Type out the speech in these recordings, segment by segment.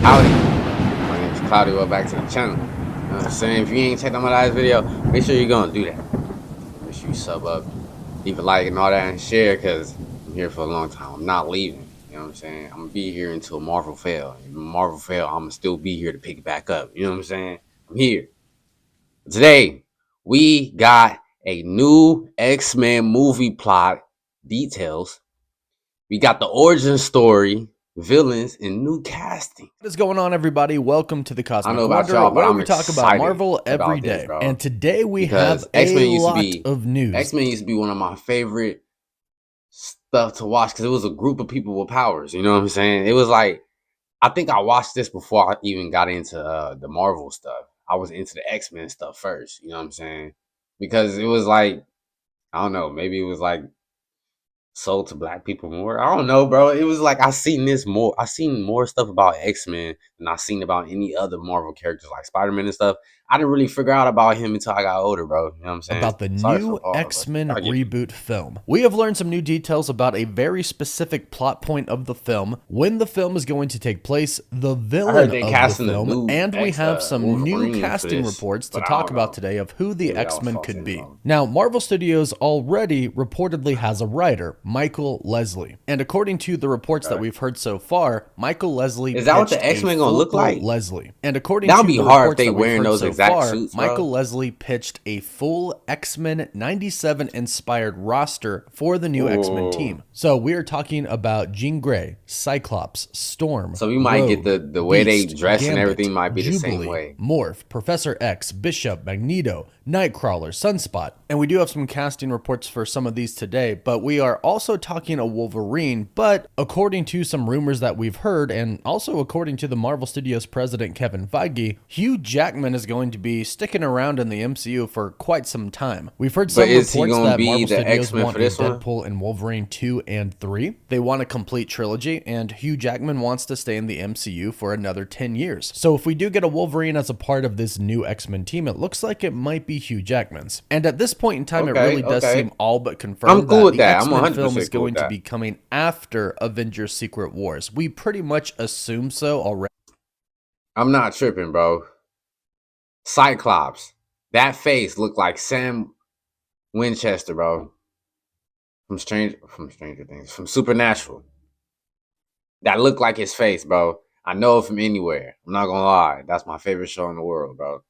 Howdy, my name is Cloudy. Welcome back to the channel. You know what I'm saying? If you ain't checked out my last video, make sure you're gonna do that. Make sure you sub up, leave a like and all that, and share, because I'm here for a long time. I'm not leaving. You know what I'm saying? I'm gonna be here until Marvel fail. If Marvel fail, I'm gonna still be here to pick it back up. You know what I'm saying? I'm here. Today, we got a new X-Men movie plot details. We got the origin story, villains, and new casting. What is going on, everybody? Welcome to the I don't Cosmic know about Wonder, y'all, but where I'm we talk about excited Marvel every about this, day. bro. And today we have Because a lot of news. X-Men used to be one of my favorite stuff to watch because it was a group of people with powers. You know what I'm saying? It was like, I think I watched this before I even got into the Marvel stuff. I was into the X-Men stuff first. You know what I'm saying? Because it was like, I don't know, maybe it was like sold to black people more. I don't know, bro. It was like I seen more stuff about X-Men than I seen about any other Marvel characters like Spider-Man and stuff. I didn't really figure out about him until I got older, bro. You know what I'm saying? About the Sorry for new the pause, but X-Men y'all get me. reboot film. We have learned some new details about a very specific plot point of the film, when the film is going to take place, the I heard villain they of the casting the film, new and we have some new Wolverine for casting this, reports to but I talk don't about know. today of who the Maybe I was X-Men false could be. info. Now, Marvel Studios already reportedly has a writer, Michael Leslie. And according to the reports that we've heard so far, Michael Leslie Is that what the pitched X-Men a gonna look like? Leslie. And according That would to be the hard if reports they that we've wearing heard those so exact far, suits, bro. Michael Leslie pitched a full X-Men 97 inspired roster for the new X-Men Ooh. team. So we are talking about Jean Grey, Cyclops, Storm, So we might get Rogue, the way they Beast, dress and Gambit, everything might be the same Jubilee, way. Morph, Professor X, Bishop, Magneto, Nightcrawler, Sunspot. And we do have some casting reports for some of these today, but we are also talking a Wolverine. But according to some rumors that we've heard, and also according to the Marvel Studios president Kevin Feige, Hugh Jackman is going to be sticking around in the MCU for quite some time. We've heard But some is he reports gonna that be Marvel the Studios X-Men want for a this one? Deadpool and Wolverine 2 and 3. They want a complete trilogy, and Hugh Jackman wants to stay in the MCU for another 10 years. So if we do get a Wolverine as a part of this new X-Men team, it looks like it might be Hugh Jackman's. And at this point in time, it really does seem all but I'm confirmed cool that with the that. I'm X-Men film 100% is cool going with to that. be coming after Avengers Secret Wars. We pretty much assume so already. I'm not tripping, bro. Cyclops. That face looked like Sam Winchester, bro. Stranger Things. From Supernatural. That looked like his face, bro. I know it from anywhere. I'm not gonna lie. That's my favorite show in the world, bro.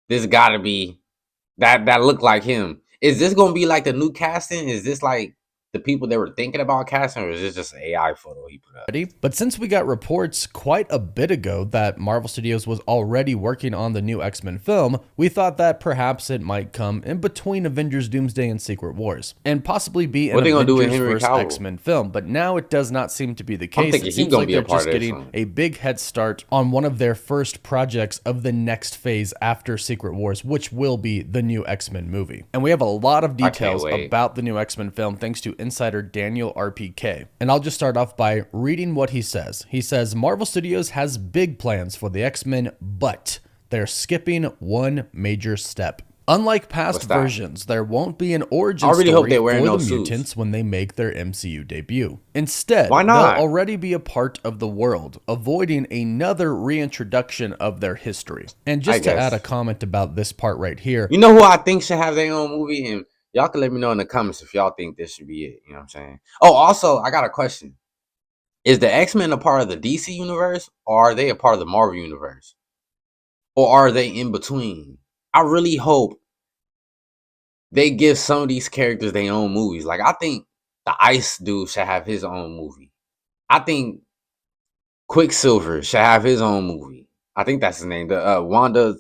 This gotta be that looked like him. Is this gonna be like the new casting? Is this like the people they were thinking about casting, or is this just an AI photo he put up? But since we got reports quite a bit ago that Marvel Studios was already working on the new X-Men film, we thought that perhaps it might come in between Avengers Doomsday and Secret Wars, and possibly be an What they gonna do with Avengers Henry vs. Cavill? X-Men film. But now it does not seem to be the I'm case. thinking It he seems gonna like be they're a part just of this getting one. a big head start on one of their first projects of the next phase after Secret Wars, which will be the new X-Men movie. And we have a lot of details about the new X-Men film thanks to insider Daniel RPK. And I'll just start off by reading what he says. He says, Marvel Studios has big plans for the X-Men, but they're skipping one major step. Unlike past versions, there won't be an origin story for the mutants when they make their MCU debut. Instead, Why not? they'll already be a part of the world, avoiding another reintroduction of their history. And just to add a comment about this part right here. You know who I think should have their own movie? And y'all can let me know in the comments if y'all think this should be it. You know what I'm saying? Oh, also, I got a question. Is the X-Men a part of the DC universe, or are they a part of the Marvel universe? Or are they in between? I really hope they give some of these characters their own movies. Like, I think the Ice dude should have his own movie. I think Quicksilver should have his own movie. I think that's his name. The Wanda,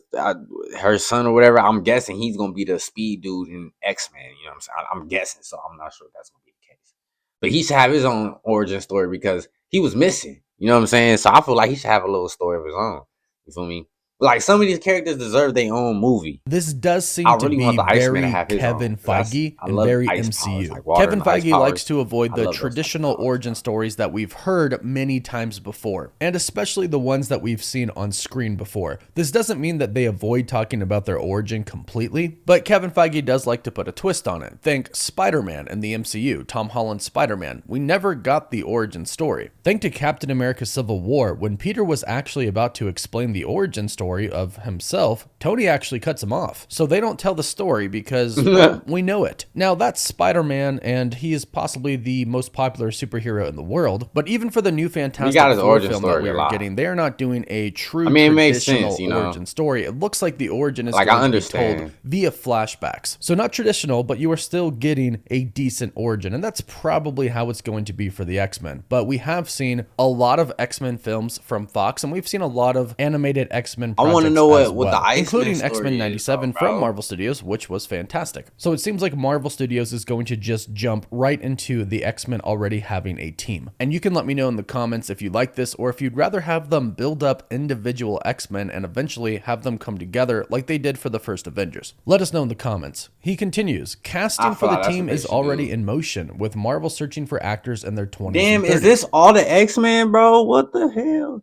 her son or whatever. I'm guessing he's gonna be the speed dude in X-Men. You know what I'm saying? I'm guessing, so I'm not sure if that's gonna be the case. But he should have his own origin story because he was missing. You know what I'm saying? So I feel like he should have a little story of his own. You feel me? Like some of these characters deserve their own movie. This does seem I to really be want the Iceman to very have his Kevin own. Feige I and love very ice powers, MCU. like water Kevin and ice Feige likes powers. to avoid I the love those type of traditional powers, origin bro. stories that we've heard many times before, and especially the ones that we've seen on screen before. This doesn't mean that they avoid talking about their origin completely, but Kevin Feige does like to put a twist on it. Think Spider-Man in the MCU, Tom Holland's Spider-Man. We never got the origin story. Think to Captain America Civil War, when Peter was actually about to explain the origin story of himself, Tony actually cuts him off. So they don't tell the story because, well, we know it. Now that's Spider-Man, and he is possibly the most popular superhero in the world, but even for the new We got Fantastic his Four origin film that story we a are lot. getting, they are not doing a true I mean, it makes sense, traditional you know. origin story. It looks like the origin is Like going I to be told understand. via flashbacks. So not traditional, but you are still getting a decent origin, and that's probably how it's going to be for the X-Men. But we have seen a lot of X-Men films from Fox, and we've seen a lot of animated X-Men I want to projects know as what the well, Iceman including X-Men story is, 97 though, from bro. Marvel Studios, which was fantastic. So it seems like Marvel Studios is going to just jump right into the X-Men already having a team. And you can let me know in the comments if you like this, or if you'd rather have them build up individual X-Men and eventually have them come together like they did for the first Avengers. Let us know in the comments. He continues, casting for the team is already in motion, with Marvel searching for actors in their 20s Damn, and 30s. is this all the X-Men, bro? What the hell?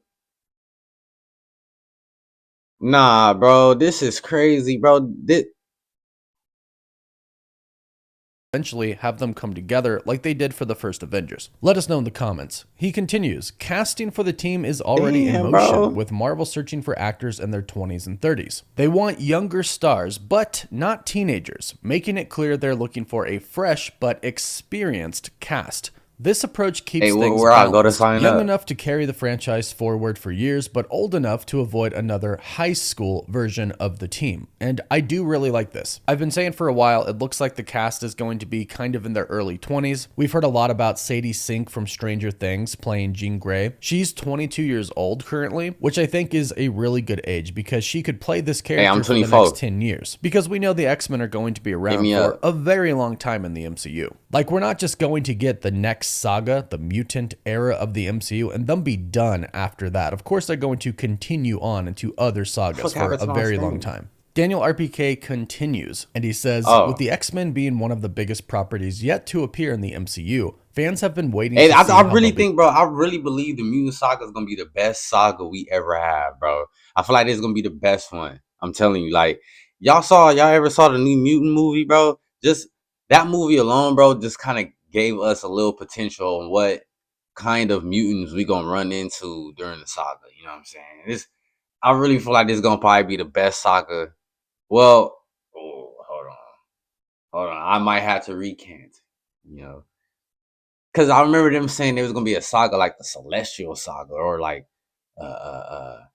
Nah, bro, this is crazy, bro. Eventually have them come together like they did for the first Avengers. Let us know in the comments. He continues, casting for the team is already in motion, bro. with Marvel searching for actors in their 20s and 30s. They want younger stars, but not teenagers, making it clear they're looking for a fresh but experienced cast. This approach keeps things where I go to balanced. sign Young up? enough to carry the franchise forward for years, but old enough to avoid another high school version of the team. And I do really like this. I've been saying for a while, it looks like the cast is going to be kind of in their early 20s. We've heard a lot about Sadie Sink from Stranger Things playing Jean Grey. She's 22 years old currently, which I think is a really good age because she could play this character for the next 10 years. Because we know the X-Men are going to be around for a very long time in the MCU. Like, we're not just going to get the next saga, the mutant era of the MCU, and then be done after that. Of course, they're going to continue on into other sagas for a very long time. Daniel RPK continues, and he says, with the X-Men being one of the biggest properties yet to appear in the MCU, fans have been waiting to see I really think, bro, I really believe the Mutant Saga is going to be the best saga we ever have, bro. I feel like this is going to be the best one. I'm telling you, like, y'all ever saw the new Mutant movie, bro? Just that movie alone, bro, just kind of gave us a little potential on what kind of mutants we going to run into during the saga. You know what I'm saying? I really feel like this is going to probably be the best saga. Well, hold on. I might have to recant, you know. Because I remember them saying there was gonna be a saga like the Celestial Saga, or like a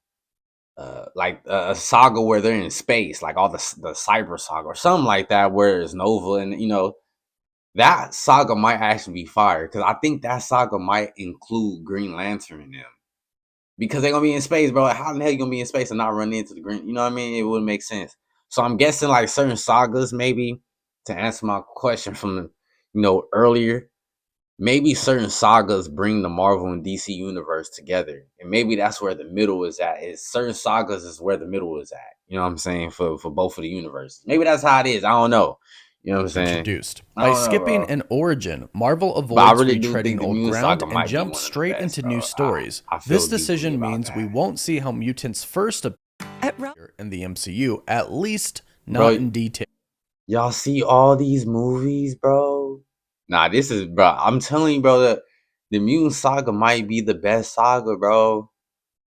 saga where they're in space, like all the Cyber Saga or something like that, where it's Nova, and you know that saga might actually be fire. Because I think that saga might include Green Lantern in them, because they're gonna be in space, bro. How the hell you gonna be in space and not run into the Green? You know what I mean? It wouldn't make sense. So I'm guessing like certain sagas, maybe to answer my question from earlier. Maybe certain sagas bring the Marvel and DC universe together, and maybe that's where the middle is at. Is certain sagas is where the middle is at. You know what I'm saying, for both of the universes. Maybe that's how it is. I don't know. You know what I'm saying? Introduced. By skipping an origin, Marvel avoids retreading old ground and jumps straight into new stories. This decision means we won't see how mutants first appear in the MCU, at least not in detail. Y'all see all these movies, bro? Nah, this is, bro. I'm telling you, bro, that the Mutant Saga might be the best saga, bro.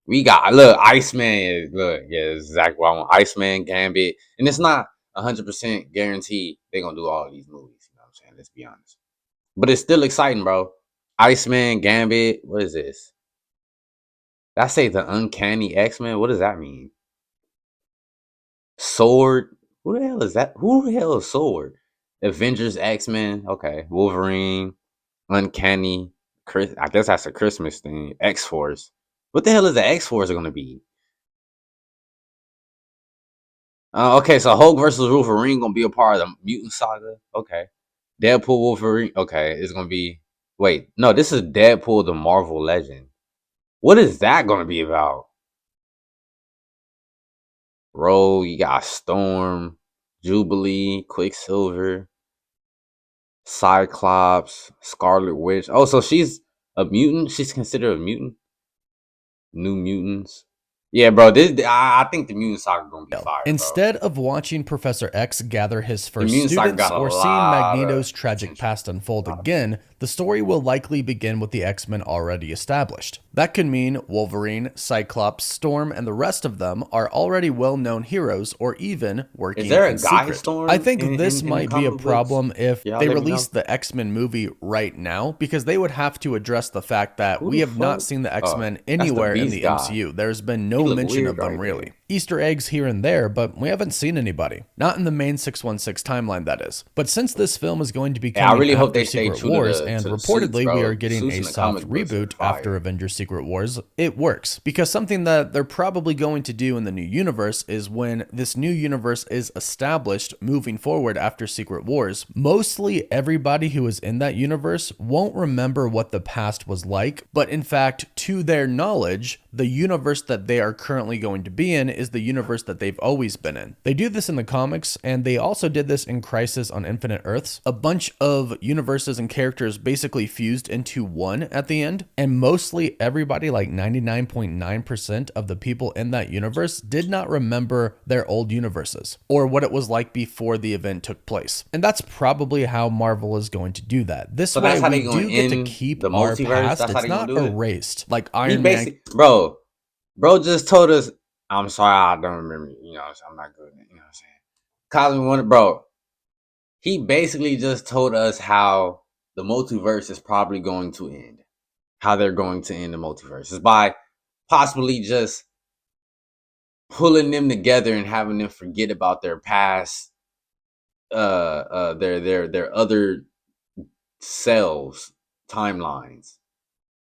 We got, look, Iceman. Look, yeah, that's exactly what I want. Iceman, Gambit, and it's not 100% guaranteed they're gonna do all these movies. You know what I'm saying? Let's be honest, but it's still exciting, bro. Iceman, Gambit. What is this? Did I say the Uncanny X-Men? What does that mean? Sword. Who the hell is that? Who the hell is Sword? Avengers, X-Men. Okay, Wolverine, Uncanny. Chris. I guess that's a Christmas thing. X-Force. What the hell is the X-Force gonna be? Okay, so Hulk versus Wolverine gonna be a part of the Mutant Saga. Okay, Deadpool, Wolverine. Okay, it's gonna be. Wait, no, this is Deadpool, the Marvel Legend. What is that gonna be about? Rogue, you got Storm, Jubilee, Quicksilver, Cyclops, Scarlet Witch. Oh, so she's a mutant? She's considered a mutant? New Mutants? Yeah, bro. I think the Mutant Saga gonna be fire, bro. Instead of watching Professor X gather his The first Mutant Saga students got a or seeing lot of Magneto's tragic potential. past unfold again, the story will likely begin with the X-Men already established. That could mean Wolverine, Cyclops, Storm, and the rest of them are already well-known heroes or even working Is there a in Guy secret. Storm I think in this the might be a comic books? problem if Y'all they let me know. release the X-Men movie right now, because they would have to address the fact that Who we the have not fuck? seen the Oh, X-Men that's the anywhere in Beast the guy. MCU. There's been He no look mention weird of them right really. there. Easter eggs here and there, but we haven't seen anybody. Not in the main 616 timeline, that is. But since this film is going to be Yeah, I coming really hope after they stay Secret true Wars, to and the suits, reportedly we bro. are The getting suits a in the soft comic books are reboot after fire. Avengers Secret Wars, it works. Because something that they're probably going to do in the new universe is when this new universe is established moving forward after Secret Wars, mostly everybody who is in that universe won't remember what the past was like, but in fact, to their knowledge, the universe that they are currently going to be in is the universe that they've always been in. They do this in the comics, and they also did this in Crisis on Infinite Earths. A bunch of universes and characters basically fused into one at the end, and mostly everybody, like 99.9% of the people in that universe, did not remember their old universes or what it was like before the event took place. And that's probably how Marvel is going to do that. This So way, that's how we they gonna do get to end keep the our multiverse. past. That's how It's they gonna not do it. erased like He Iron Man. basically, bro just told us. I'm sorry, I don't remember. You know, I'm not good. You know what I'm saying? Cosmic Wonder, bro. He basically just told us how the multiverse is probably going to end. How they're going to end the multiverse is by possibly just pulling them together and having them forget about their past, their other selves, timelines.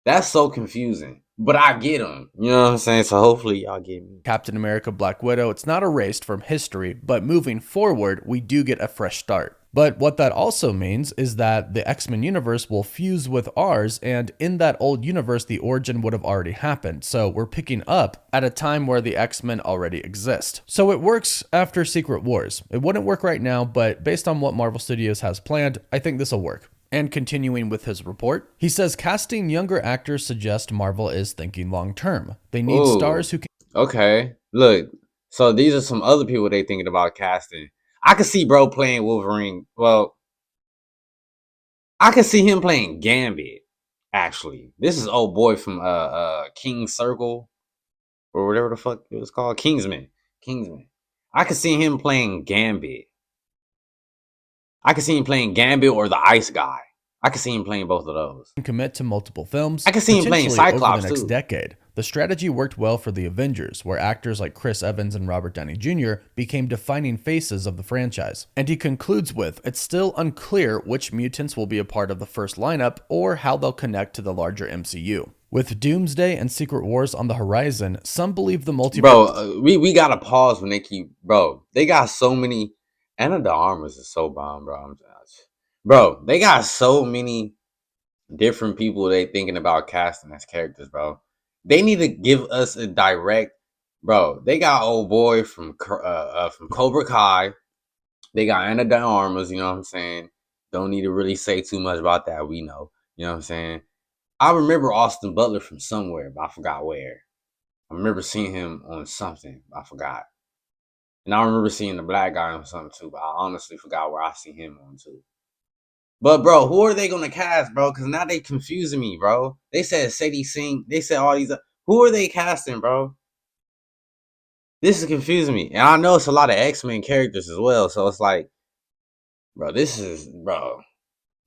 That's so confusing. But I get them. You know what I'm saying? So hopefully y'all get me. Captain America, Black Widow, it's not erased from history, but moving forward, we do get a fresh start. But what that also means is that the X-Men universe will fuse with ours, and in that old universe, the origin would have already happened. So we're picking up at a time where the X-Men already exist. So it works after Secret Wars. It wouldn't work right now, but based on what Marvel Studios has planned, I think this will work. And continuing with his report, he says casting younger actors suggests Marvel is thinking long term. They need stars who can. Okay, look. So these are some other people they thinking about casting. I could see bro playing Wolverine. Well, I could see him playing Gambit. Actually, this is old boy from King Circle or whatever the fuck it was called, Kingsman. Kingsman. I could see him playing Gambit. I could see him playing Gambit or the Ice Guy. I could see him playing both of those. Commit to multiple films. I could see him playing Cyclops over the next too. decade. The strategy worked well for the Avengers, where actors like Chris Evans and Robert Downey Jr. became defining faces of the franchise. And he concludes with, it's still unclear which mutants will be a part of the first lineup or how they'll connect to the larger MCU. With Doomsday and Secret Wars on the horizon, some believe the multiverse. Bro, we gotta pause when they keep. Bro, they got so many. Anna de Armas is so bomb, bro. Bro, they got so many different people they thinking about casting as characters, bro. They need to give us a direct. Bro, they got old boy from Cobra Kai. They got Anna de Armas. You know what I'm saying? Don't need to really say too much about that. We know. You know what I'm saying? I remember Austin Butler from somewhere, but I forgot where. I remember seeing him on something. I forgot. And I remember seeing the black guy on something too, but I honestly forgot where I see him on too. But bro, who are they gonna cast, bro? Because now they confusing me, bro. They said Sadie Sink. They said all these. Who are they casting, bro? This is confusing me, and I know it's a lot of X-Men characters as well. So it's like, bro,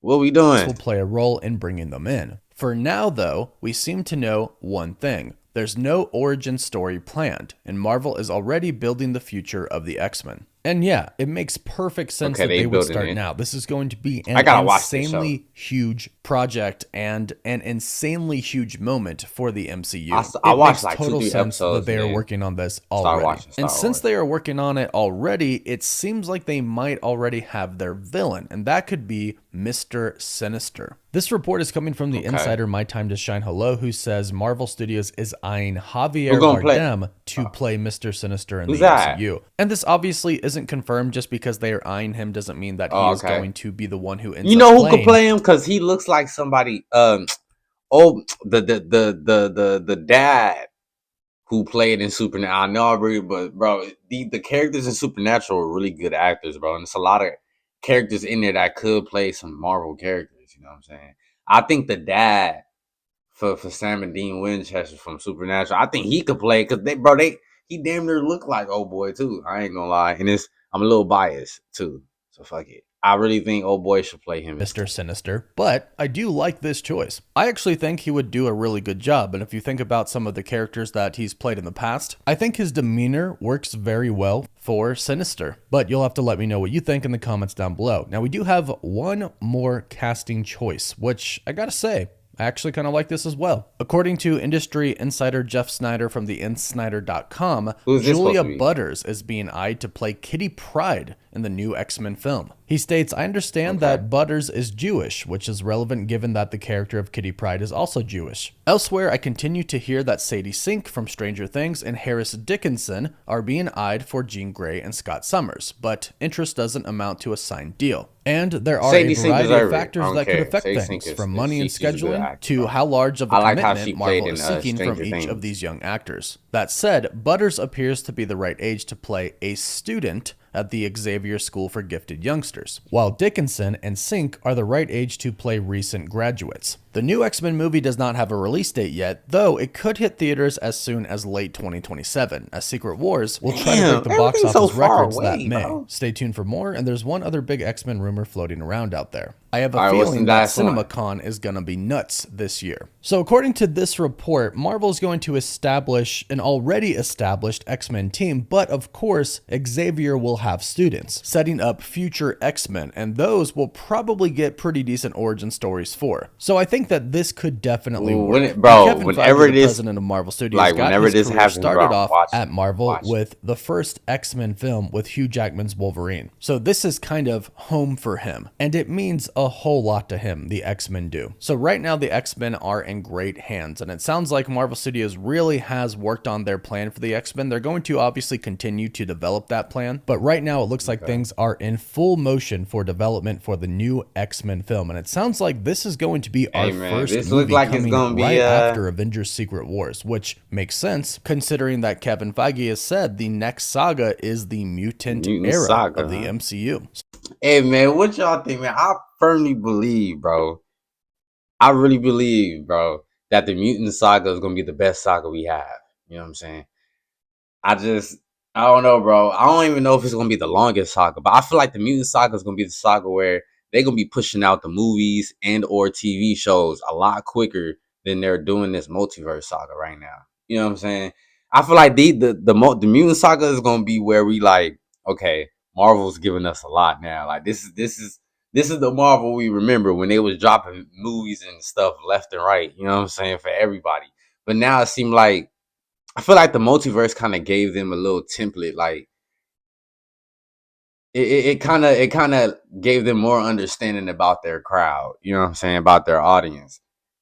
what we doing? Will play a role in bringing them in. For now, though, we seem to know one thing. There's no origin story planned, and Marvel is already building the future of the X-Men. And yeah, it makes perfect sense that they would start now. This is going to be an insanely huge project and an insanely huge moment for the MCU. I watched like total 2-3 sense episodes that they are working on this already. And since they are working on it already, it seems like they might already have their villain, and that could be Mr. Sinister. This report is coming from the insider My Time to Shine Hello, who says Marvel Studios is eyeing Javier Bardem to play Mr. Sinister in the MCU. And this obviously isn't confirmed. Just because they are eyeing him doesn't mean that he is going to be the one who ends up playing. You know who could play him? Because he looks like somebody. The dad who played in Supernatural. I know I agree, but bro, the characters in Supernatural are really good actors, bro. And there's a lot of characters in there that could play some Marvel characters. You know what I'm saying? I think the dad for Sam and Dean Winchester from Supernatural, I think he could play because he damn near look like old boy too. I ain't gonna lie, and I'm a little biased too, so fuck it. I really think old boy should play him, Mr. Sinister, but I do like this choice. I actually think he would do a really good job, and if you think about some of the characters that he's played in the past, I think his demeanor works very well for Sinister. But you'll have to let me know what you think in the comments down below. Now, we do have one more casting choice, which I gotta say, I actually kind of like this as well. According to industry insider Jeff Snyder from the InSnyder.com, Julia Butters is being eyed to play Kitty Pryde in the new X-Men film. He states, I understand that Butters is Jewish, which is relevant given that the character of Kitty Pryde is also Jewish. Elsewhere, I continue to hear that Sadie Sink from Stranger Things and Harris Dickinson are being eyed for Jean Grey and Scott Summers, but interest doesn't amount to a signed deal. And there are a variety of factors that could affect things, from money and scheduling to how large of a commitment Marvel is seeking from each of these young actors. That said, Butters appears to be the right age to play a student at the Xavier School for Gifted Youngsters, while Dickinson and Sink are the right age to play recent graduates. The new X-Men movie does not have a release date yet, though it could hit theaters as soon as late 2027, as Secret Wars will try to break the box office records that May. Stay tuned for more, and there's one other big X-Men rumor floating around out there. I have a feeling that CinemaCon is going to be nuts this year. So according to this report, Marvel is going to establish an already established X-Men team, but of course, Xavier will have students, setting up future X-Men, and those will probably get pretty decent origin stories for. So I think that this could definitely work. Whenever the president of Marvel Studios, whenever this happens, started off at Marvel with the first X-Men film with Hugh Jackman's Wolverine. So this is kind of home for him, and it means a whole lot to him, the X-Men do. So right now the X-Men are in great hands, and it sounds like Marvel Studios really has worked on their plan for the X-Men. They're going to obviously continue to develop that plan, but right now it looks like things are in full motion for development for the new X-Men film, and it sounds like this is going to be our first movie coming right after Avengers Secret Wars, which makes sense considering that Kevin Feige has said the next saga is the mutant era saga, of the MCU. Hey man, what y'all think, man? I firmly believe, bro. I really believe, bro, that the mutant saga is gonna be the best saga we have. You know what I'm saying? I don't know, bro. I don't even know if it's gonna be the longest saga, but I feel like the mutant saga is gonna be the saga where they're gonna be pushing out the movies and or TV shows a lot quicker than they're doing this multiverse saga right now. You know what I'm saying? I feel like the mutant saga is gonna be where we like, okay, Marvel's giving us a lot now. Like this is the Marvel we remember when they was dropping movies and stuff left and right. You know what I'm saying, for everybody. But now it seemed like I feel like the multiverse kind of gave them a little template. Like it kind of gave them more understanding about their crowd. You know what I'm saying, about their audience.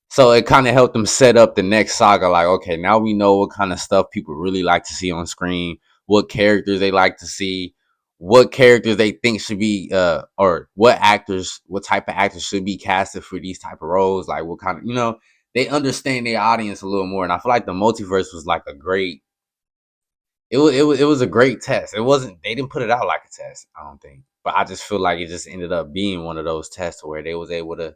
So it kind of helped them set up the next saga. Like, okay, now we know what kind of stuff people really like to see on screen, what characters they like to see, what characters they think should be, or what type of actors should be casted for these type of roles. Like what kind of, they understand their audience a little more. And I feel like the multiverse was like it was a great test. They didn't put it out like a test, I don't think. But I just feel like it just ended up being one of those tests where they was able to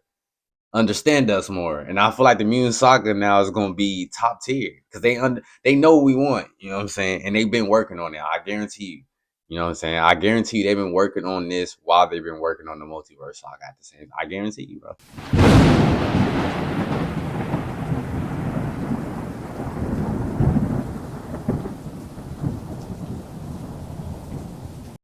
understand us more. And I feel like the mutant saga now is going to be top tier because they know what we want, you know what I'm saying, and they've been working on it. I guarantee you know what I'm saying, I guarantee you they've been working on this while they've been working on the multiverse saga at the same time. I guarantee you, bro.